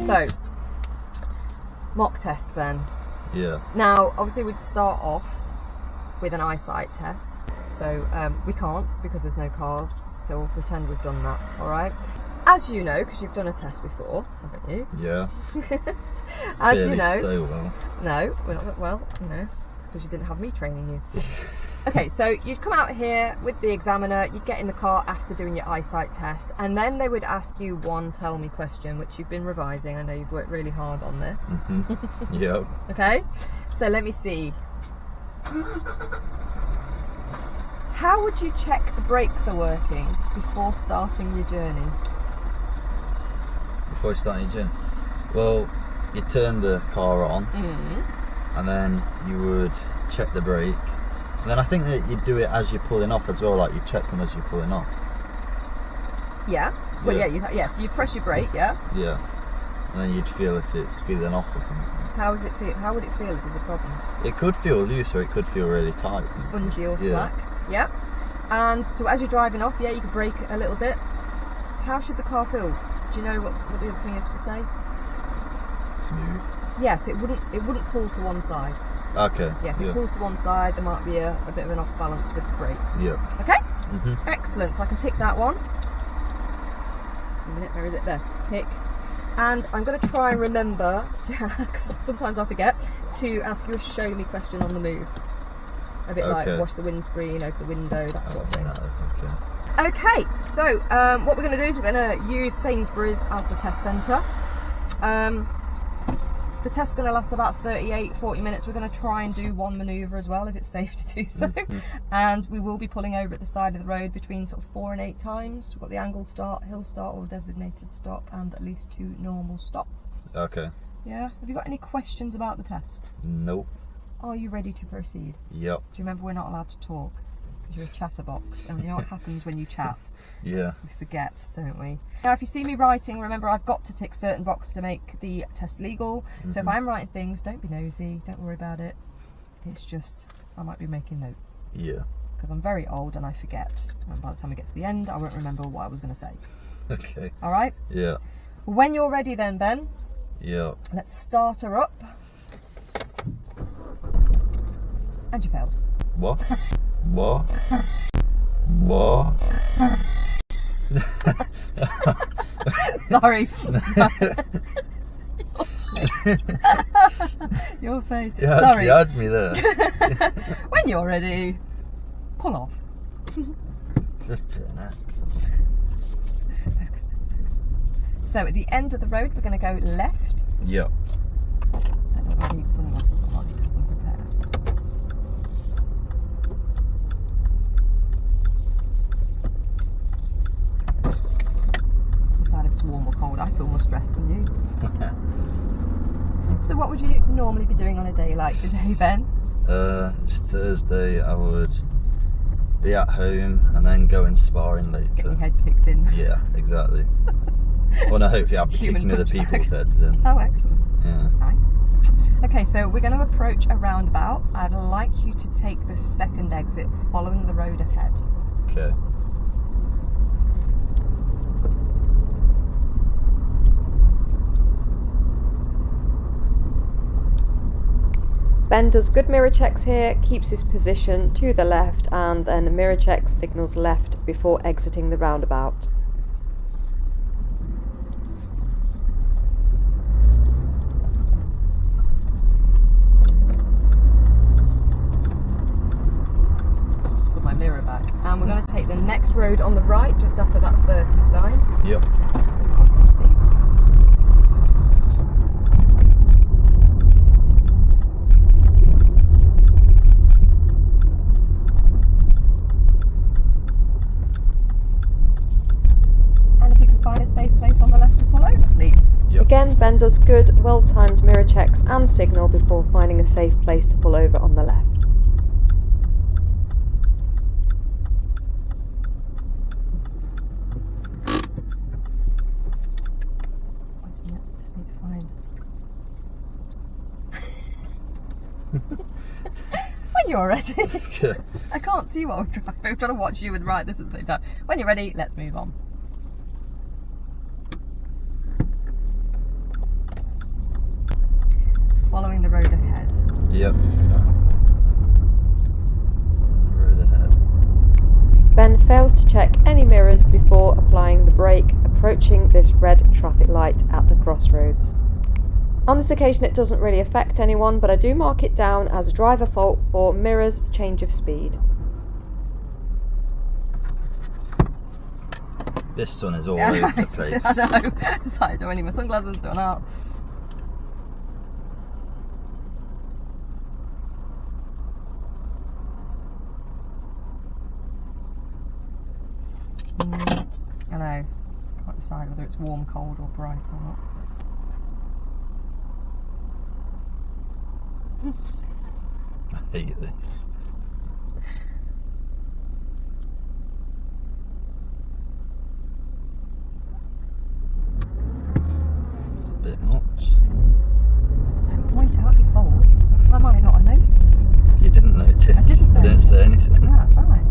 So, mock test then. Yeah. Now, obviously we'd start off with an eyesight test. So we can't because there's no cars. So we'll pretend we've done that, all right? As you know, because you've done a test before, haven't you? Yeah. As Barely you know. so well. No, we're not well, you know, because you didn't have me training you. Okay, so you'd come out here with the examiner, you'd get in the car after doing your eyesight test, and then they would ask you one tell me question, which you've been revising. I know you've worked really hard on this. Mm-hmm. Yeah. Okay, so let me see. How would you check the brakes are working before starting your journey? Before you start your journey? Well, you turn the car on, and then you would check the brake. And then I think that you do it as you're pulling off as well, like you check them as you're pulling off. Yeah. Well, yeah. So you press your brake, yeah. Yeah. And then you'd feel if it's feeling off or something. How does it feel? How would it feel if there's a problem? It could feel loose or it could feel really tight. Spongy or slack. Yep. And so as you're driving off, yeah, you could brake it a little bit. How should the car feel? Do you know what the other thing is to say? Smooth. Yeah. So it wouldn't pull to one side. Okay. Yeah, if it pulls to one side, there might be a bit of an off balance with the brakes. Yeah. Okay? Mm-hmm. Excellent. So I can tick that one. A minute, where is it? There. Tick. And I'm going to try and remember to, because sometimes I forget, to ask you a show me question on the move. A bit like wash the windscreen, open the window, that sort of thing. No, okay, so what we're going to do is we're going to use Sainsbury's as the test centre. The test's going to last about 40 minutes. We're going to try and do one manoeuvre as well, if it's safe to do so. And we will be pulling over at the side of the road between sort of 4 and 8 times. We've got the angled start, hill start or designated stop, and at least 2 normal stops. Okay. Yeah? Have you got any questions about the test? Nope. Are you ready to proceed? Yep. Do you remember we're not allowed to talk? Because you're a chatterbox, and you know what happens when you chat? Yeah. We forget, don't we? Now, if you see me writing, remember I've got to tick certain boxes to make the test legal. So if I'm writing things, don't be nosy, don't worry about it. It's just, I might be making notes. Yeah. Because I'm very old and I forget. And by the time we get to the end, I won't remember what I was going to say. Okay. All right? Yeah. When you're ready then, Ben. Yeah. Let's start her up. And you failed. What? What? What? Sorry. Your face. Yeah, Sorry. you had me there. When you're ready, pull off. Focus. So at the end of the road, we're going to go left. Yep. I don't know if I need sunglasses or not. Decide if it's warm or cold. I feel more stressed than you. So what would you normally be doing on a day like today, Ben? It's Thursday. I would be at home and then go in sparring later. Get your head kicked in. Yeah, exactly. Well, I hope you have Human kicking other punchbag. people's heads in. Oh, excellent. Yeah. Nice. Okay, so we're going to approach a roundabout. I'd like you to take the second exit following the road ahead. Okay. Ben does good mirror checks here, keeps his position to the left, and then mirror checks signals left before exiting the roundabout. Let's put my mirror back. And we're going to take the next road on the right, just after that 30 sign. Yep. So you can see. Find a safe place on the left to pull over, please. Yep. Again, Ben does good, well-timed mirror checks and signal before finding a safe place to pull over on the left. Wait a minute, I just need to find... When you're ready. I can't see what I'm driving. I'm trying to watch you and write this at the same time. When you're ready, let's move on. following the road ahead. Yep. Road ahead. Ben fails to check any mirrors before applying the brake, approaching this red traffic light at the crossroads. On this occasion it doesn't really affect anyone, but I do mark it down as a driver fault for mirrors change of speed. This sun is all over the place. I know. It's like, do I need my sunglasses? Do I not? I know. Can't decide whether it's warm, cold, or bright or not. I hate this. It's a bit much. Don't point out your faults. I might not have noticed. You didn't notice. I didn't I didn't say anything. No, that's right.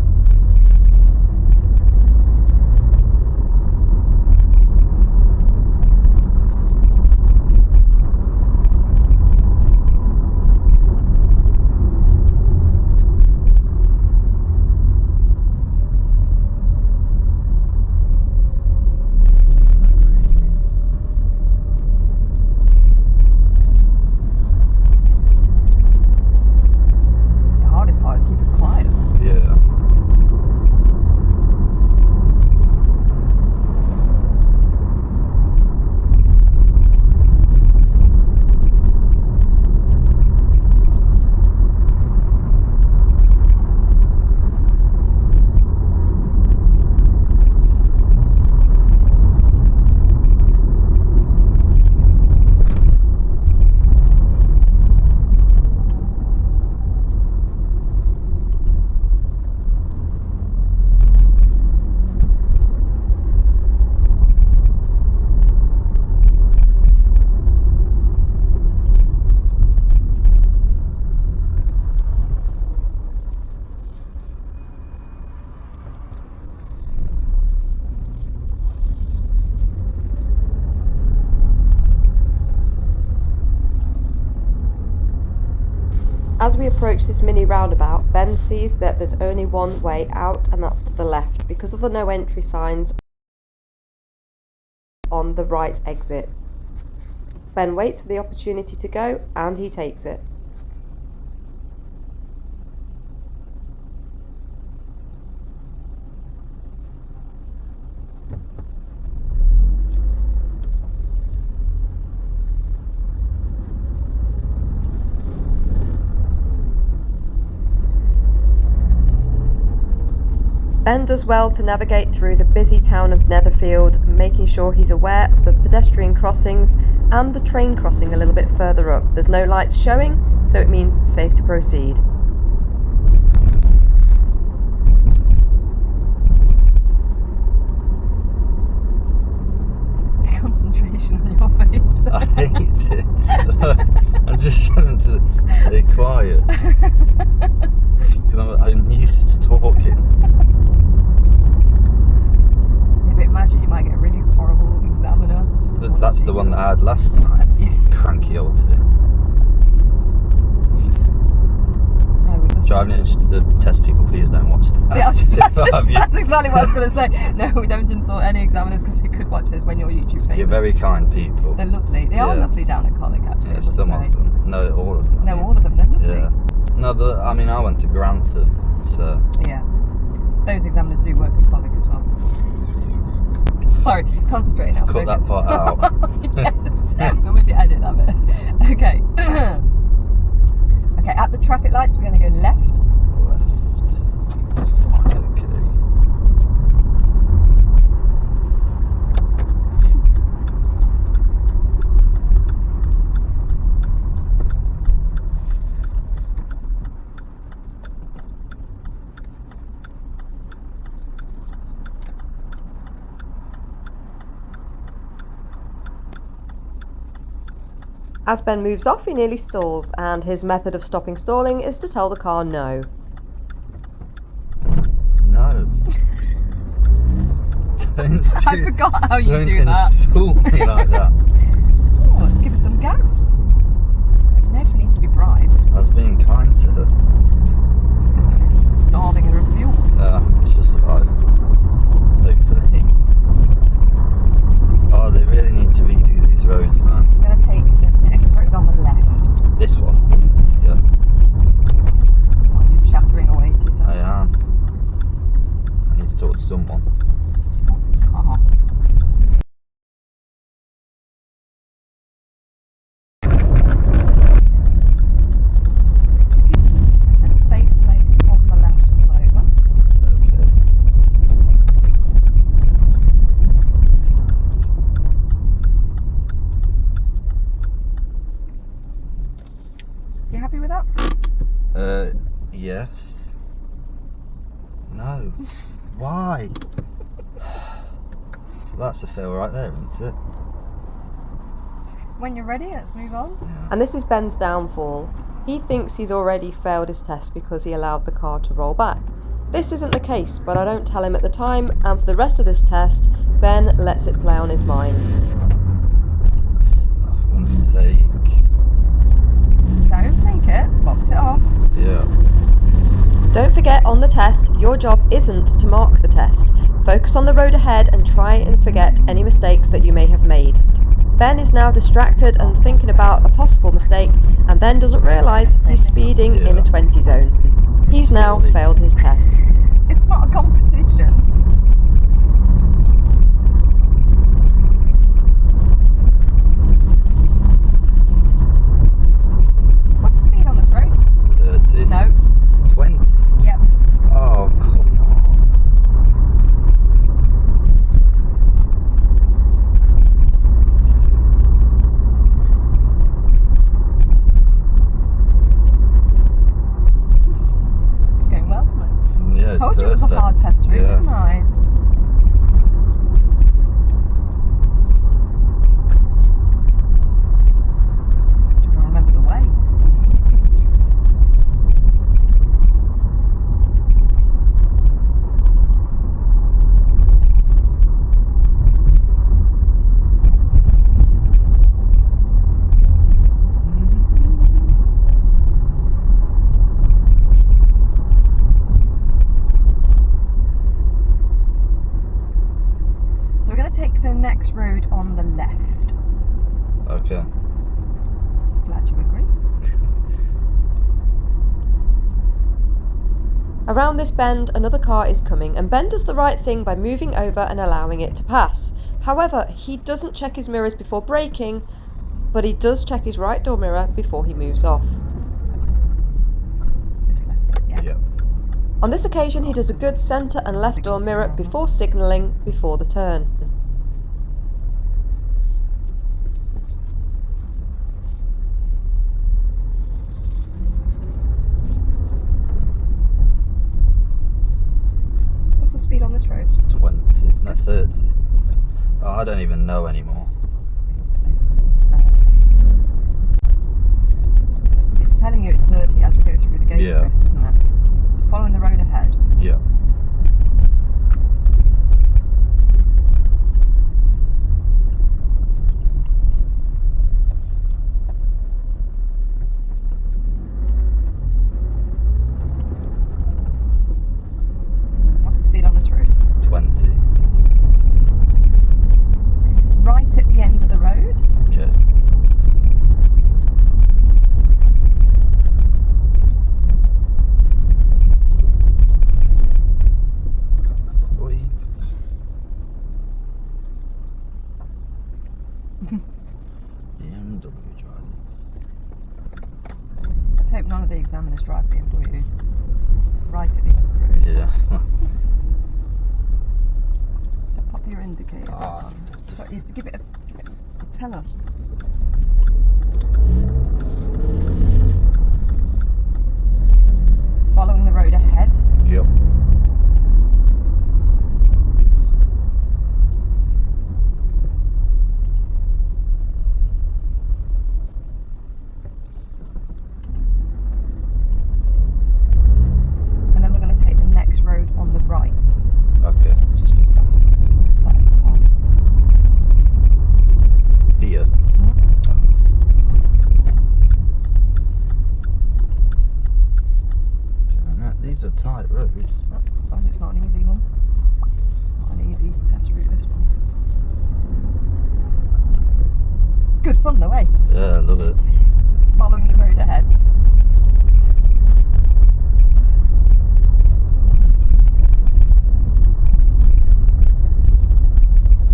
As we approach this mini roundabout, Ben sees that there's only one way out, and that's to the left, because of the no entry signs on the right exit. Ben waits for the opportunity to go, and he takes it. Ben does well to navigate through the busy town of Netherfield, making sure he's aware of the pedestrian crossings and the train crossing a little bit further up. There's no lights showing, so it means safe to proceed. The concentration on your face. I hate it. I'm just trying to stay quiet. Because I'm used to talking. But imagine you might get a really horrible examiner. That's the one that I had last time. Cranky old thing. Driving into the test people, please don't watch that. Yeah, that's exactly what I was going to say. No, we don't insult any examiners because they could watch this when you're YouTube famous. You're very kind people. They're lovely. They are lovely down at Colwick, actually. Yeah, some of them. No, all of them. No, all of them. They're lovely. Yeah. No, I mean, I went to Grantham, so. Yeah. Those examiners do work at Colwick as well. Sorry, concentrate now. Cut focus. that part out. Yes. We'll maybe edit that bit. Okay. Okay, at the traffic lights, we're going to go left. Okay. As Ben moves off, he nearly stalls, and his method of stopping stalling is to tell the car no. No. I forgot how you do that. Don't insult me like that. Oh, give us some gas. No being kind to her. Starving her of fuel. It's just about hopefully. Oh, they really need to redo these roads, man. I'm going to take the next road on the left. This one? Yes. Yeah. While you're chattering away to yourself. I am. I need to talk to someone. Not to the car. A safe place on the left to pull over. Okay. You happy with that? Yes. No. Why? That's a fail right there, isn't it? When you're ready, let's move on. Yeah. And this is Ben's downfall. He thinks he's already failed his test because he allowed the car to roll back. This isn't the case, but I don't tell him at the time, and for the rest of this test, Ben lets it play on his mind. Oh, for goodness sake. Don't think it. Box it off. Yeah. Don't forget, on the test, your job isn't to mark the test. Focus on the road ahead and try and forget any mistakes that you may have made. Ben is now distracted and thinking about a possible mistake, and then doesn't realise he's speeding in a 20 zone. He's now failed his test. It's not a competition. What's the speed on this road? 30. No. 20. Yep. Oh, come on. It's going well, isn't it? Yeah, Told you it was a perfect. hard test route, Yeah. didn't I? You've got to remember the way. So we're going to take the next road on the left. Okay. Glad you agree. Around this bend, another car is coming, and Ben does the right thing by moving over and allowing it to pass. However, he doesn't check his mirrors before braking, but he does check his right door mirror before he moves off. This left, yeah. Yep. On this occasion, he does a good centre and left door mirror before signalling before the turn. What's the speed on this road? 20. No, 30. Oh, I don't even know anymore. It's telling you it's 30 as we go through the gate Yeah. post, isn't it? So following the road ahead. Yeah. What's the speed on this road? 20. Right at the end of the road. Okay. What are you... BMW drivers. Let's hope none of the examiners drive BMWs. Right at the end of the road. Yeah. So pop your indicator back Ah. on. So you have to give it a teller. Following the road ahead. Yep. And then we're going to take the next road on the right, Okay. which is just after this set of cars. Here. These are tight roads. Oh, it's not an easy one. Not an easy test route, this one. Good fun though, eh? Yeah, I love it. Following the road ahead.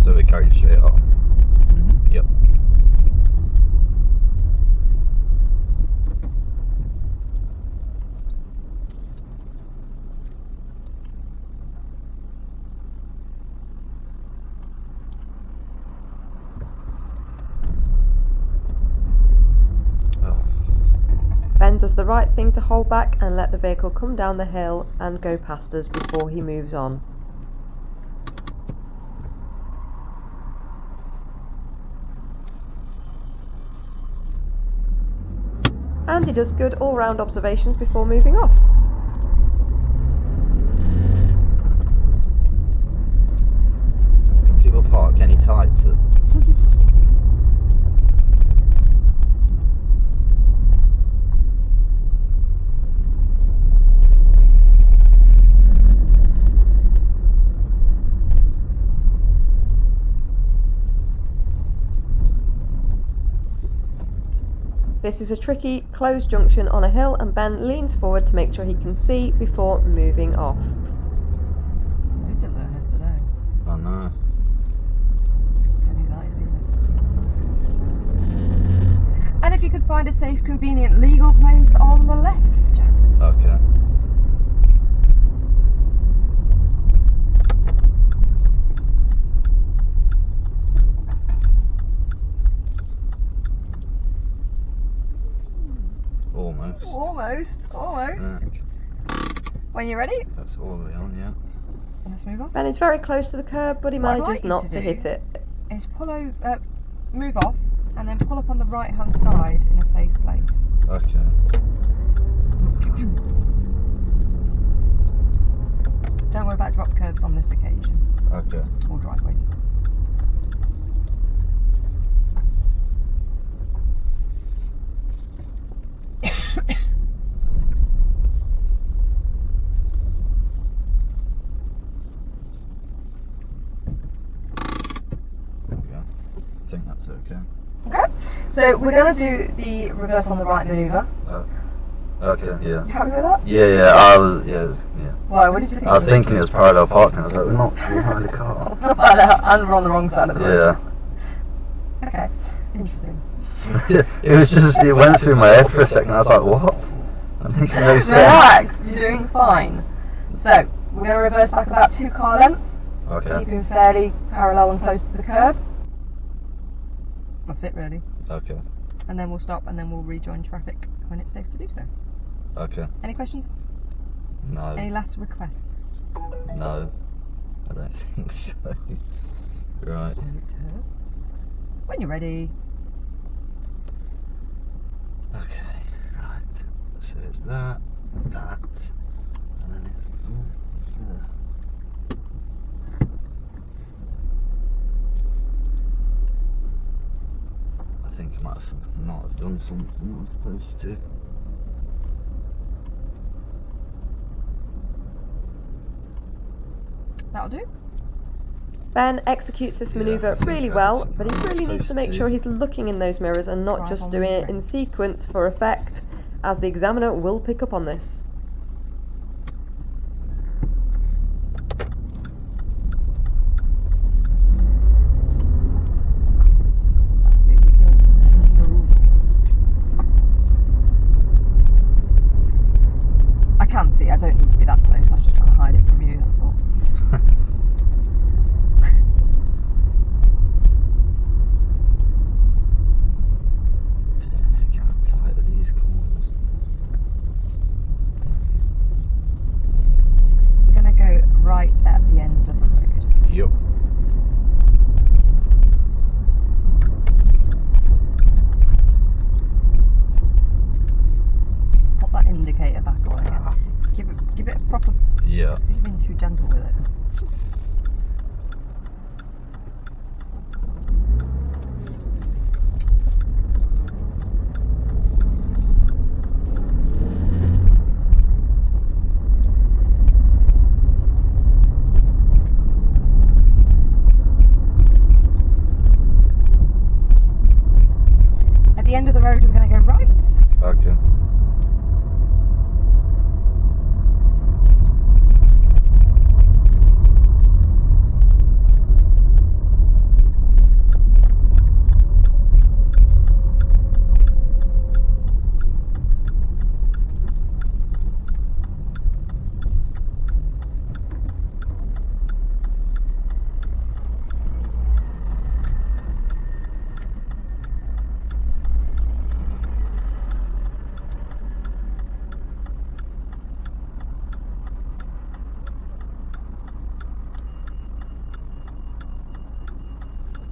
So it carries straight on. Mm-hmm. Yep. Ben does the right thing to hold back and let the vehicle come down the hill and go past us before he moves on. And he does good all-round observations before moving off. Can people park any tighter? This is a tricky, closed junction on a hill and Ben leans forward to make sure he can see before moving off. Loads of learners today. Oh no. Can't do that, is either. And if you could find a safe, convenient, legal place on the left. Okay. Almost. When you're ready, That's all the way on, yeah. let's move on. Ben is very close to the curb, but he What I'd manages like you not to to do- hit it. Is move off, and then pull up on the right hand side in a safe place. Okay. Don't worry about drop curbs on this occasion, Okay. or driveways. There we go. I think that's okay. Okay, so we're going to do the reverse on the right manoeuvre. Okay, yeah. You happy with that? Yeah. Why? What did you think? I was thinking it was parallel parking. I was like, we're not behind a car. And we're on the wrong side of the road. Yeah. Okay, interesting. It was just, it went through my head for a second. I was like, what? That makes no sense. Relax, you're doing fine. So, we're going to reverse back about 2 car lengths, Okay. keeping fairly parallel and close to the curb. That's it really. Okay. And then we'll stop and then we'll rejoin traffic when it's safe to do so. Okay. Any questions? Any No. last requests? No. I don't think so. Right. When you're ready. Okay. Right. So it's that, and then it's. I think I might have not have done something I was supposed to. That'll do. Ben executes this manoeuvre really well, but he really needs to make sure he's looking in those mirrors and not just doing it in sequence for effect, as the examiner will pick up on this. I can see, I don't need to be that close, I was just trying to hide it from you, that's all. Tight of these corners. We're going to go right at the end of the road. Yep. Pop that indicator back on again. Give it a proper. Yeah. You've been too gentle with it.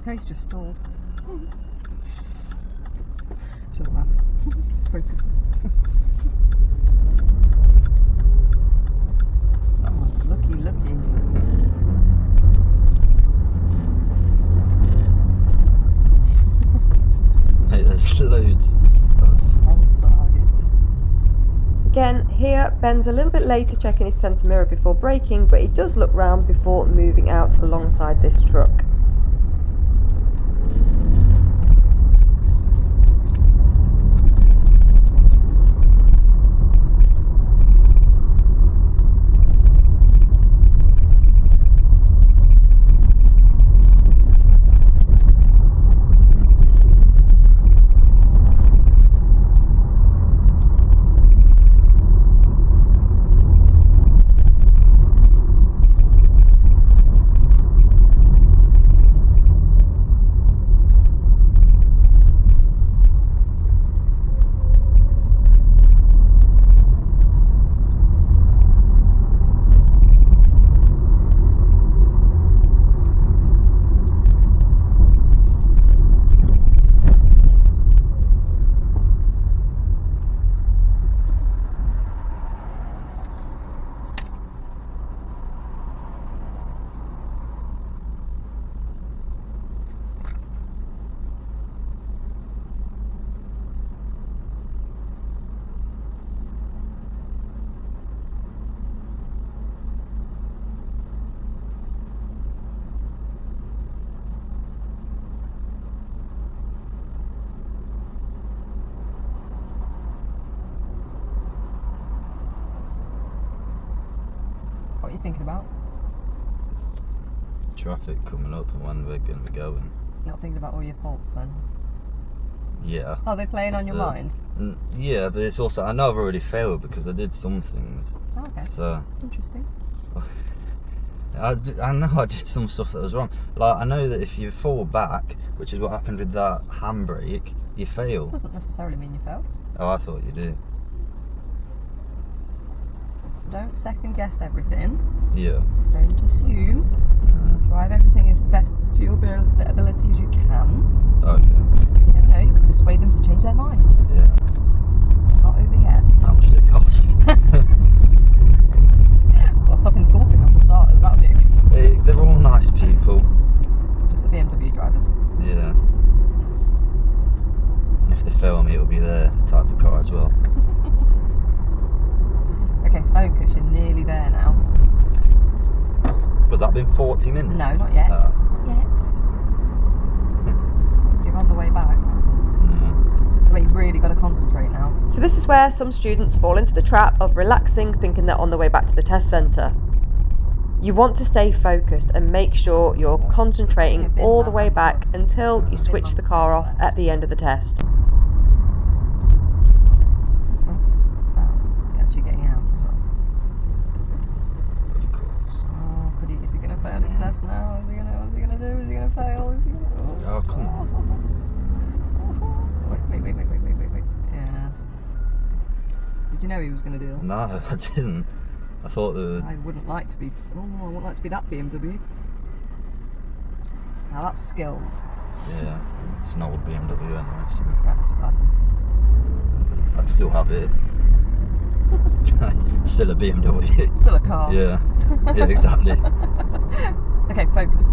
No, he's just stalled. Shouldn't laugh. Focus. Oh, looky. Mate, there's loads of... On target. Again, here Ben's a little bit later checking his centre mirror before braking, but he does look round before moving out alongside this truck. What are you thinking about? traffic coming up and when we're going to be going. Not thinking about all your faults then? Yeah. Are they playing on your mind? Yeah, but it's also, I know I've already failed because I did some things. Oh, okay. So Interesting. I know I did some stuff that was wrong. Like, I know that if you fall back, which is what happened with that handbrake, you fail. Doesn't necessarily mean you failed. Oh, I thought you did. So don't second guess everything. Yeah. Don't assume. Drive everything as best to your ability as you can. Okay. You never know, you could persuade them to change their minds. Yeah. It's not over yet. How much did it cost? Well, stop insulting them for starters, that would be okay. They're all nice people. Just the BMW drivers. Yeah. And if they fail me, it'll be their type of car as well. Okay, focus, you're nearly there now. Was that been 40 minutes? No, not yet. Not yet. You're on the way back. No. This is where you've really got to concentrate now. So this is where some students fall into the trap of relaxing, thinking they're on their way back to the test centre. You want to stay focused and make sure you're concentrating all the way back until you switch the car off at the end of the test. Oh, you're actually getting out as well. Of course. Oh, is he going to fail his test now? What's he going to do? Is he going to fail? Is he going to... Oh, come on. Wait. Yes. Did you know he was going to do that? No, I didn't. I thought that... I wouldn't like to be... Oh, I wouldn't like to be that BMW. Now that's skills. Yeah, it's an old BMW anyway, so That's right. I'd still have it. Still a BMW. Still a car. Yeah, yeah, exactly. Okay, focus.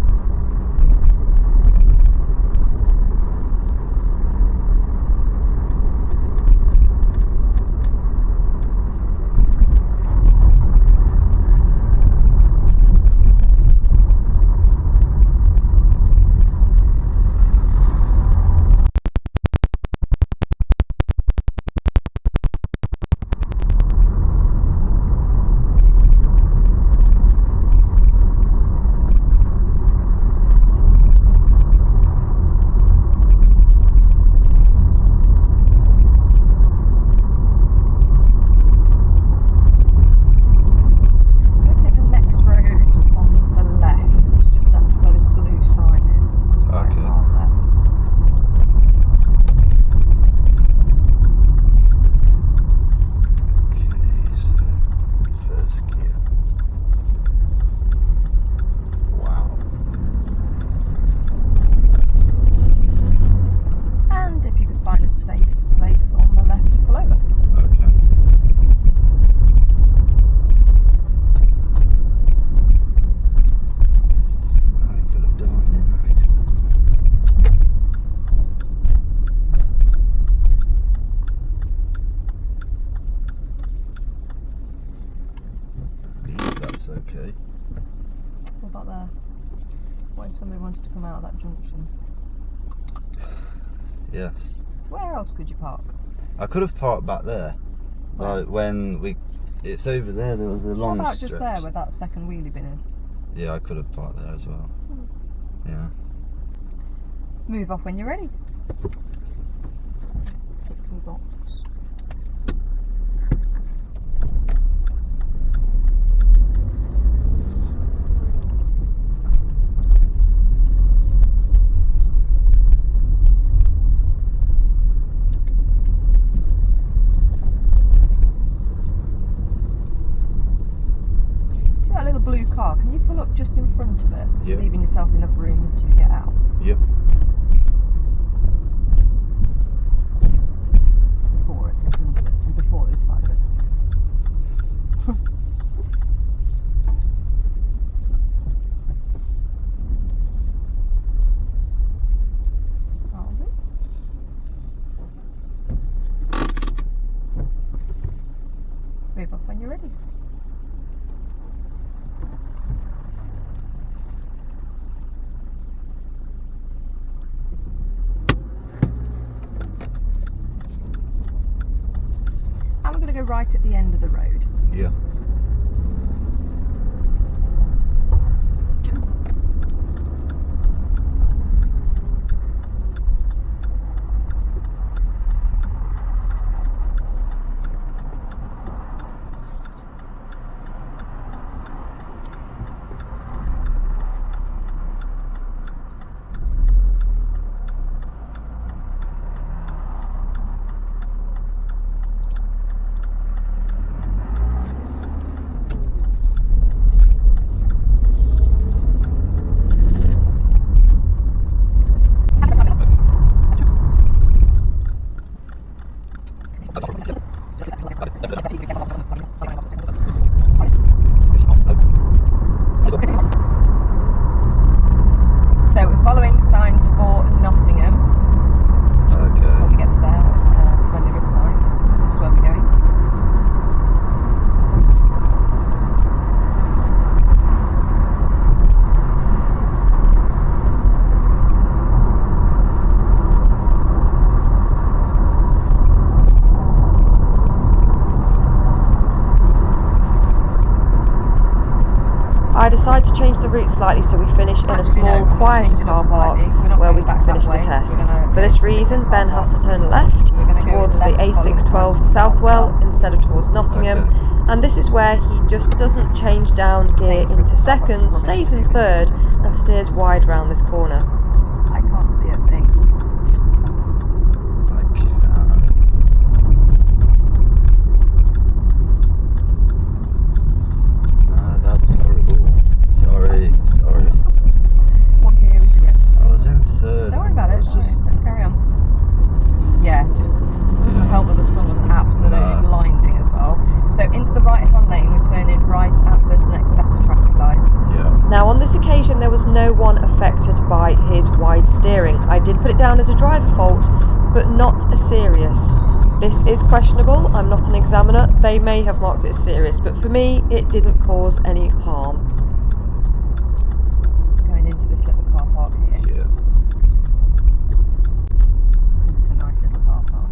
okay. What about there? What if somebody wanted to come out of that junction? Yes. So where else could you park? I could have parked back there. Like it's over there. There was a long. What about stretch. just there where that second wheelie bin is? Yeah, I could have parked there as well. Yeah. Move off when you're ready. Tick me box. See that little blue car? Can you pull up just in front of it, Yeah. leaving yourself enough room to get out? Yep. Before it, in front of it, and before this side of it. That'll do. Move off when you're ready. And we're going to go right at the end of the road. Yeah. So we're following signs for Nottingham. Okay. When we get to there, when there is signs, that's where we're going. I decide to change the route slightly so we finish in a Actually, small, no, quieter change it up car park slightly. We're not where we going can back finish that the way. test. We're gonna For this go reason, different Ben car has to parks. turn left So we're gonna go towards the left following A612 signs for Southwell Southwell. instead of towards Nottingham, Okay. and this is where he just doesn't change down gear Sainsbury's into car park second, rubbish stays to in do with third, it. and steers wide round this corner. I can't see a thing. That's horrible. Sorry. What gear was you in? I was in third. Don't worry about I it. was Alright, just- let's carry on. Yeah, just doesn't help that the sun was absolutely No. blinding as well. So into the right-hand lane, we're turning right at this next set of traffic lights. Yeah. Now on this occasion there was no one affected by his wide steering. I did put it down as a driver fault, but not a serious. This is questionable, I'm not an examiner, they may have marked it as serious, but for me it didn't cause any harm. Going into this little car park here, Yeah. because it's a nice little car park.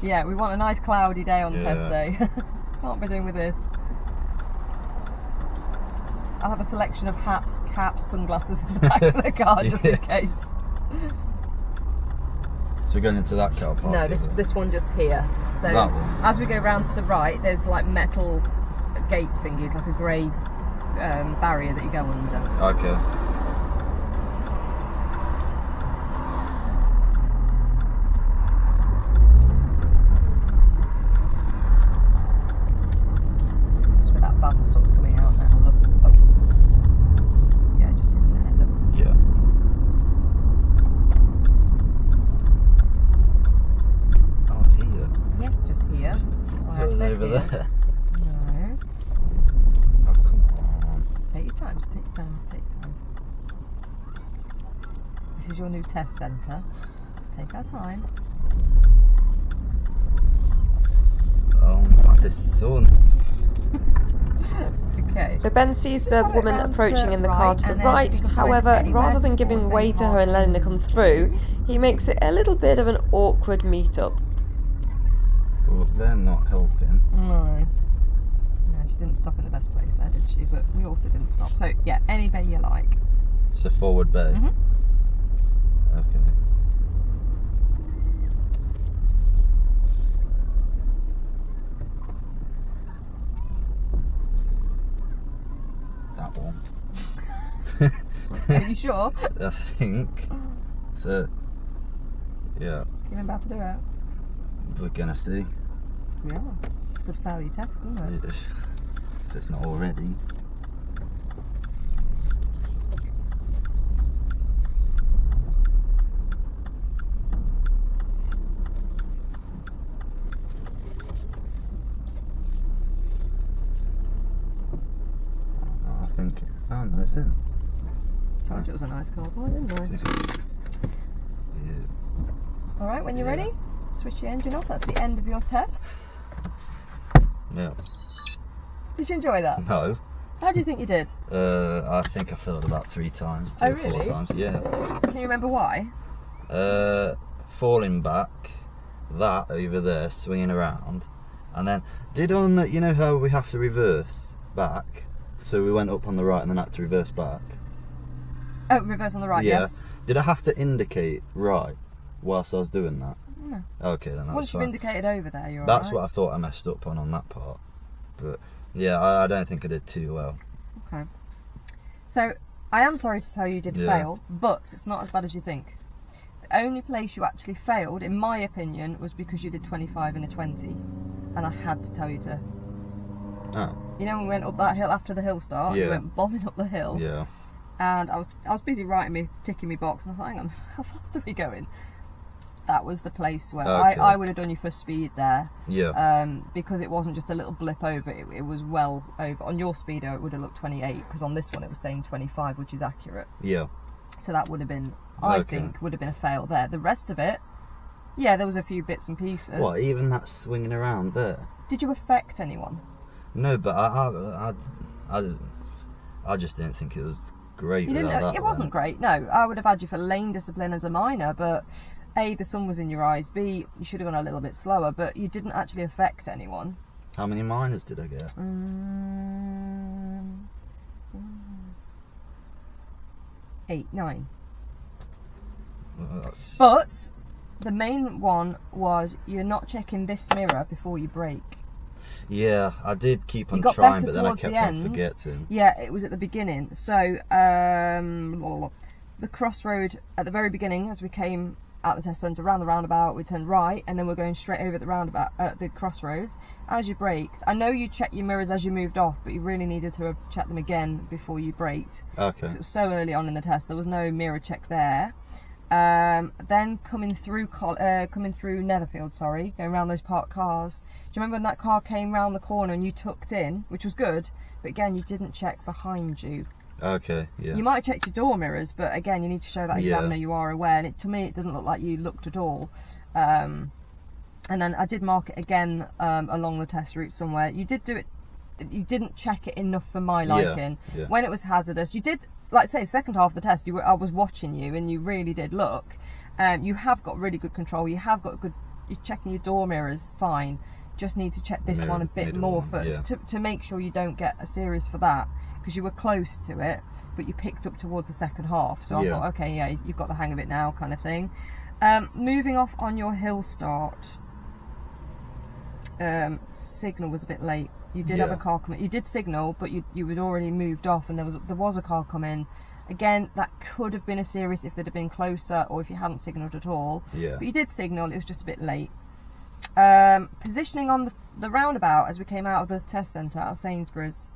Yeah, we want a nice cloudy day on test day. Can't be doing with this. I'll have a selection of hats, caps, sunglasses in the back of the car just in case. So we're going into that car park. No, is it? this one just here. So That one? as we go round to the right, there's like metal gate thingies, like a grey barrier that you go under. Okay. Just where that van's sort of coming out now. Look. Oh. Yeah, just in there. Look. Yeah. Oh, here. Yes, just here. That's why It was I said over here. there. No. Oh, come on. Take your time. Just take your time. Take your time. This is your new test centre. Let's take our time. Oh my, this sun. Okay. So Ben sees the follow it woman round to approaching the in the car right, to the and then right. if you can find However, anywhere rather to than pause, giving way then to her and letting her come through, he makes it a little bit of an awkward meet-up. Well, they're not helping. No. No, she didn't stop in the best place there, did she? But we also didn't stop. So, yeah, any bay you like. It's a forward bay. Mhm. Okay. That one. Are you sure? I think. So, yeah, You're about to do it? we're gonna see. We are. It's a good failure test, isn't it? If it's not already. I think. Oh no, it's in. Told you it was a nice car boy, didn't I? Yeah. Alright, when you're Yeah. ready, switch your engine off. That's the end of your test. Yeah. Did you enjoy that? No. How do you think you did? I think I failed about 3 times, Oh, 3 or 4 really? times. Yeah. Can you remember why? Falling back, that over there, swinging around, and then did on the, you know how we have to reverse back, so we went up on the right and then had to reverse back. Oh, reverse on the right, Yeah. yes. Did I have to indicate right whilst I was doing that? No. Okay, then that was Once you've fine. indicated over there, you're That's alright. what I thought I messed up on that part, but yeah, I don't think I did too well. Okay. So, I am sorry to tell you did Yeah. fail, but it's not as bad as you think. The only place you actually failed, in my opinion, was because you did 25 in a 20. And I had to tell you to. Oh, You know when we went up that hill after the hill start? Yeah. We went bombing up the hill. yeah. And I was busy ticking me box, and I thought, hang on, how fast are we going? That was the place where Okay. I would have done you for speed there. Yeah. Because it wasn't just a little blip over, it was well over. On your speedo, it would have looked 28, because on this one it was saying 25, which is accurate. Yeah. So that would have been, I Okay. think, would have been a fail there. The rest of it, yeah, there was a few bits and pieces. What, even that swinging around there? Did you affect anyone? No, but I just didn't think it was great. You didn't. without that It wasn't then. great. No, I would have had you for lane discipline as a minor, but A, the sun was in your eyes. B, you should have gone a little bit slower, but you didn't actually affect anyone. How many minors did I get? 8, 9. Well, that's... But the main one was you're not checking this mirror before you brake. Yeah, I did keep on You got trying, better but then I towards kept the on end. forgetting. Yeah, it was at the beginning. So the crossroad at the very beginning, as we came out the test centre, around the roundabout, we turned right, and then we're going straight over at the roundabout at the crossroads. As you braked, I know you checked your mirrors as you moved off, but you really needed to have checked them again before you braked. Okay. Because it was so early on in the test, there was no mirror check there. Then coming through Netherfield, sorry, going around those parked cars. Do you remember when that car came round the corner and you tucked in, which was good, but again you didn't check behind you. Okay, yeah. You might have checked your door mirrors, but again you need to show that Yeah. examiner you are aware. And to me, it doesn't look like you looked at all. And then I did mark it again along the test route somewhere. You did do it. You didn't check it enough for my liking. Yeah. When it was hazardous, you did. Like say, the second half of the test, I was watching you, and you really did look. You have got really good control. You have got good. You're checking your door mirrors, fine. Just need to check this one a bit middle more one, first yeah. to make sure you don't get a series for that, because you were close to it, but you picked up towards the second half. So I Yeah. thought, okay, yeah, you've got the hang of it now, kind of thing. Moving off on your hill start, signal was a bit late. You did have Yeah. a car come in. You did signal, but you had already moved off, and there was a car come in. Again, that could have been a series if they'd have been closer, or if you hadn't signalled at all. Yeah. But you did signal. It was just a bit late. Positioning on the roundabout as we came out of the test centre out of Sainsbury's,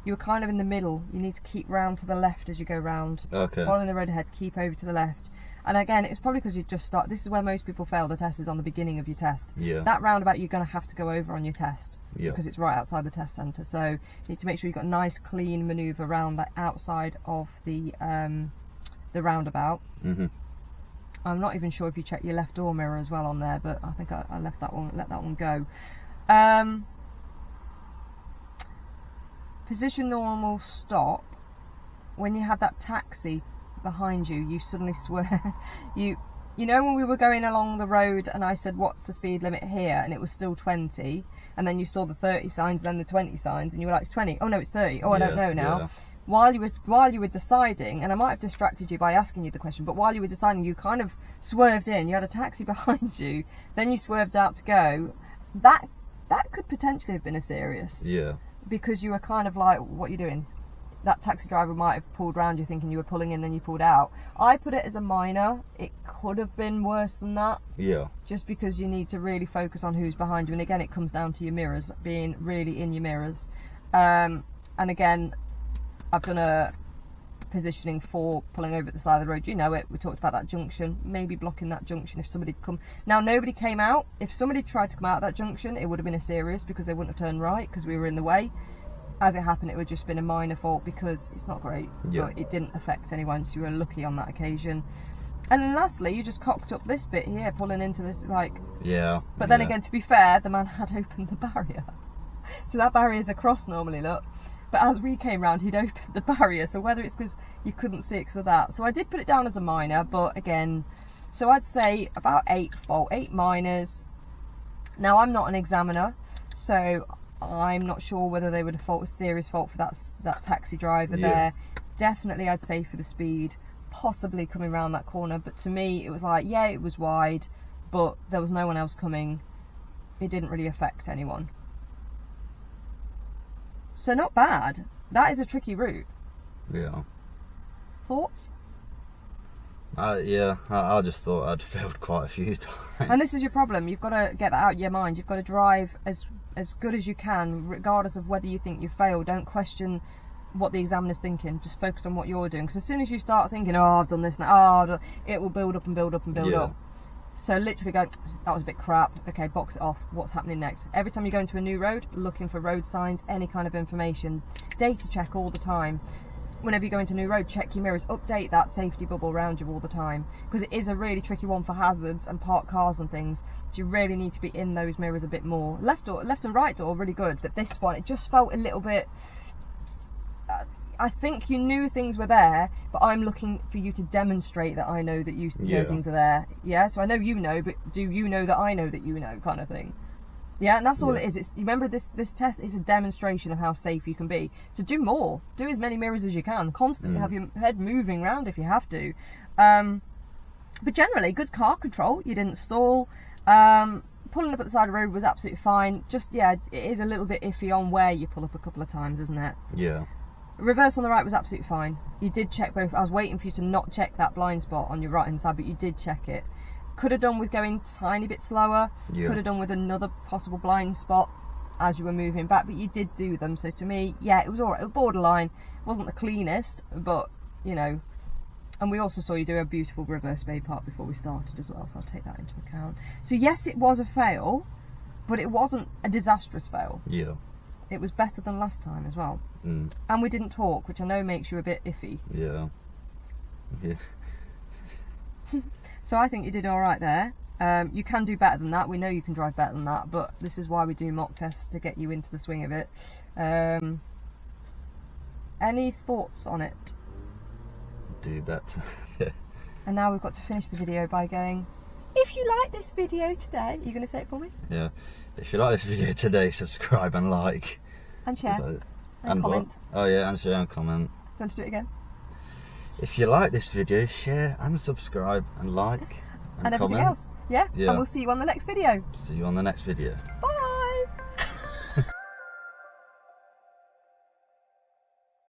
you were kind of in the middle. You need to keep round to the left as you go round. Okay. Following the road ahead, keep over to the left. And again, it's probably because you just start. This is where most people fail the test, is on the beginning of your test. Yeah. That roundabout you're going to have to go over on your test. Yeah. Because it's right outside the test centre. So you need to make sure you've got a nice clean manoeuvre around the outside of the roundabout. Mhm. I'm not even sure if you check your left door mirror as well on there, but I think I let that one go. Position normal stop. When you had that taxi behind you, you suddenly swear. You know when we were going along the road and I said, what's the speed limit here? And it was still 20. And then you saw the 30 signs, then the 20 signs, and you were like, it's 20. Oh no, it's 30. Oh, I don't know now. Yeah. While you were deciding, and I might have distracted you by asking you the question, but while you were deciding, you kind of swerved in. You had a taxi behind you, then you swerved out to go. That could potentially have been a serious. Yeah. Because you were kind of like, what are you doing? That taxi driver might have pulled round you thinking you were pulling in, then you pulled out. I put it as a minor. It could have been worse than that. Yeah. Just because you need to really focus on who's behind you. And again, it comes down to your mirrors, being really in your mirrors. And again, I've done a positioning for pulling over at the side of the road. You know it. We talked about that junction. Maybe blocking that junction if somebody had come. Now, nobody came out. If somebody tried to come out of that junction, it would have been a serious because they wouldn't have turned right because we were in the way. As it happened, it would have just been a minor fault because it's not great. Yeah. But it didn't affect anyone, so you were lucky on that occasion. And then lastly, you just cocked up this bit here, pulling into this, like... Yeah. But then again, to be fair, the man had opened the barrier. So that barrier's across normally, look. But as we came round, he'd opened the barrier. So whether it's because you couldn't see it because of that. So I did put it down as a minor, but again... So I'd say about 8 minors. Now, I'm not an examiner, so... I'm not sure whether they would have fought a serious fault for that taxi driver there. Definitely, I'd say for the speed, possibly coming around that corner. But to me, it was like, yeah, it was wide, but there was no one else coming. It didn't really affect anyone. So not bad. That is a tricky route. Yeah. Thoughts? I just thought I'd failed quite a few times. And this is your problem. You've got to get that out of your mind. You've got to drive as good as you can, regardless of whether you think you failed. Don't question what the examiner's thinking. Just focus on what you're doing. Because as soon as you start thinking, oh, I've done this now, it will build up and build up and build up. So literally go, that was a bit crap. Okay, box it off. What's happening next? Every time you go into a new road, looking for road signs, any kind of information. Data check all the time. Whenever you go into a new road, check your mirrors, update that safety bubble around you all the time, because it is a really tricky one for hazards and parked cars and things. So you really need to be in those mirrors a bit more. Left and right door, really good, but this one, it just felt a little bit... I think you knew things were there, but I'm looking for you to demonstrate that I know that you know things are there. Yeah, so I know you know, but do you know that I know that you know, kind of thing. Yeah, and that's all it is. It's, remember, this test is a demonstration of how safe you can be. So do more. Do as many mirrors as you can. Constantly have your head moving around if you have to. But generally, good car control. You didn't stall. Pulling up at the side of the road was absolutely fine. Just, it is a little bit iffy on where you pull up a couple of times, isn't it? Yeah. Reverse on the right was absolutely fine. You did check both. I was waiting for you to not check that blind spot on your right-hand side, but you did check it. Could have done with going a tiny bit slower. Could have done with another possible blind spot as you were moving back, but you did do them. So to me, it was alright. It was borderline. It wasn't the cleanest, but you know. And we also saw you do a beautiful reverse bay park before we started as well, so I'll take that into account. So yes, it was a fail, but it wasn't a disastrous fail. Yeah. It was better than last time as well. Mm. And we didn't talk, which I know makes you a bit iffy. Yeah. Yeah. So I think you did all right there. You can do better than that. We know you can drive better than that, but this is why we do mock tests, to get you into the swing of it. Any thoughts on it? Do better. And now we've got to finish the video by going, if you like this video today, you're going to say it for me? Yeah. If you like this video today, subscribe and like. And share. And comment. What? Oh yeah, and share and comment. Do you want to do it again? If you like this video, share and subscribe and like and everything comment. else. Yeah. And we'll see you on the next video. See you on the next video. Bye.